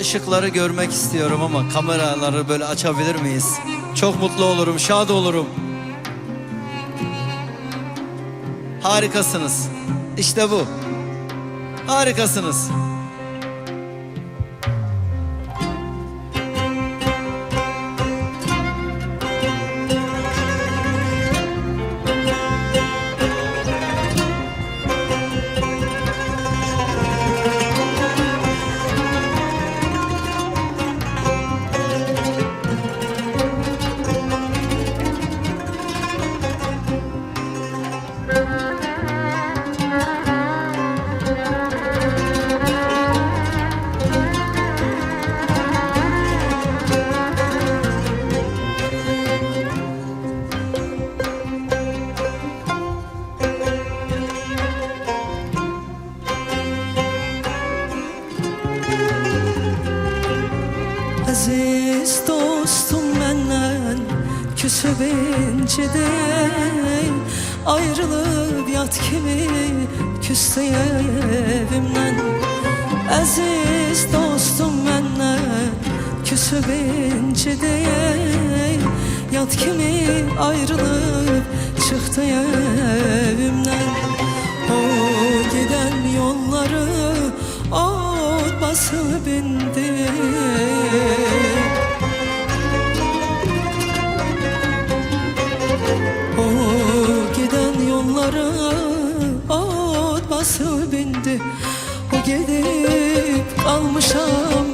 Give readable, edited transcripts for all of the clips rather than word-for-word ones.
ışıkları görmek istiyorum ama kameraları böyle açabilir miyiz? Çok mutlu olurum, şad olurum. Harikasınız. İşte bu. Harikasınız. Aziz dostum məndən küsüb incidim, ayrılıb yat kimi küstü evimdən. Aziz dostum məndən küsüb incidim, yat kimi ayrılıb çıxdı evimdən. O giden yolları ot basıp indi, o giden yollara ot basıp indi. O gidip kalmışam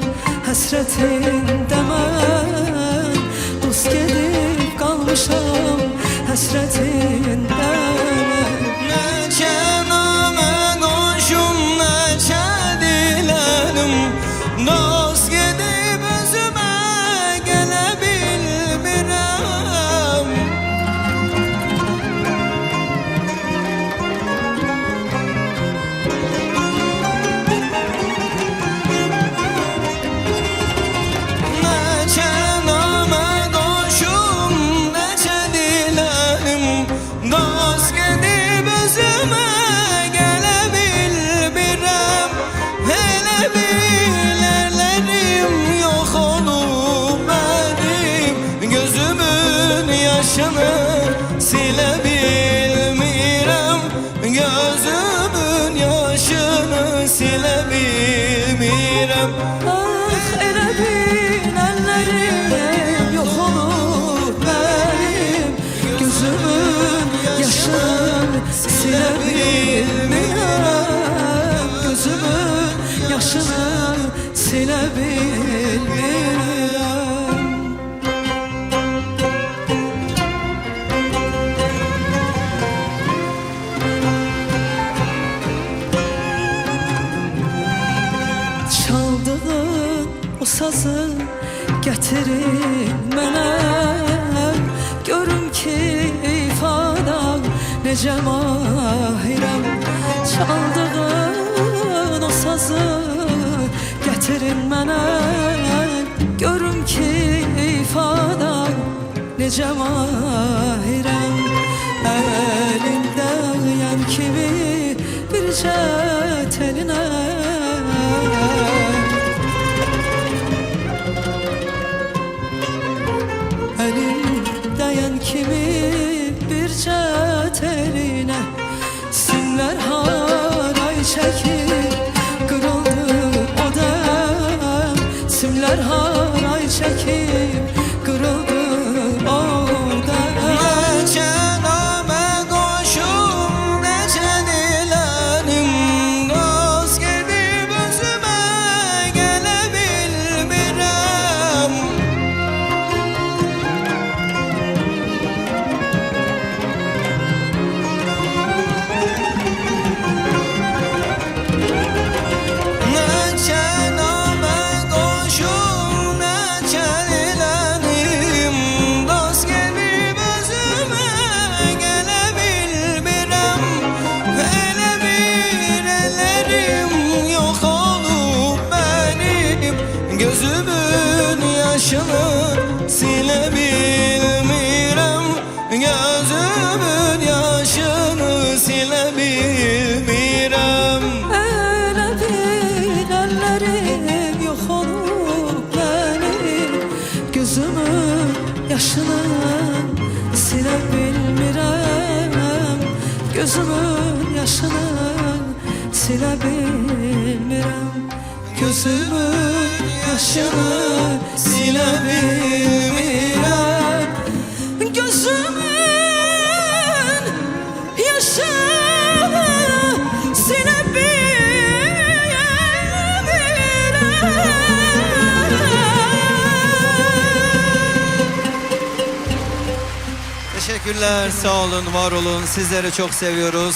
hasretinde mən, dost gidip kalmışam hasretinde mən. Neçə namə qoşum, neçə dilənim, dost gedib özümə gələ bilmirəm. Neçə namə qoşum, neçə dilənim, dost gedib özümə gələ bilmirəm. Elə bilərlərim yox olub mənim, gözümün yaşını silə bilmirəm, gözümün yaşını silə bilmirəm. Ah, elə bilərlərim yox olub mənim, gözümün yaşını silə bilmirəm, gözümün yaşını silə bilmirəm. Çaldığın o sazı getirin mənə, görüm ki ifadan necə mahirəm. Çaldığın o sazı getirin mənə, görüm ki ifadan necə mahirəm. Əlində yan kimi bircə telinə, elimdə yan kimi bircə telinə, simlər haray çəkib qırıldı o dəm, simlər haray çəkib qırıldı o dəm. Neçə namə qoşum, neçə dilənim, dost gedib özümə gələ bilmirəm. gözümün yaşını silə bilmirəm. Gözümün yaşını silə bilmirəm. Gözümün yaşını silə Teşekkürler, sağ olun, var olun. Sizleri çok seviyoruz.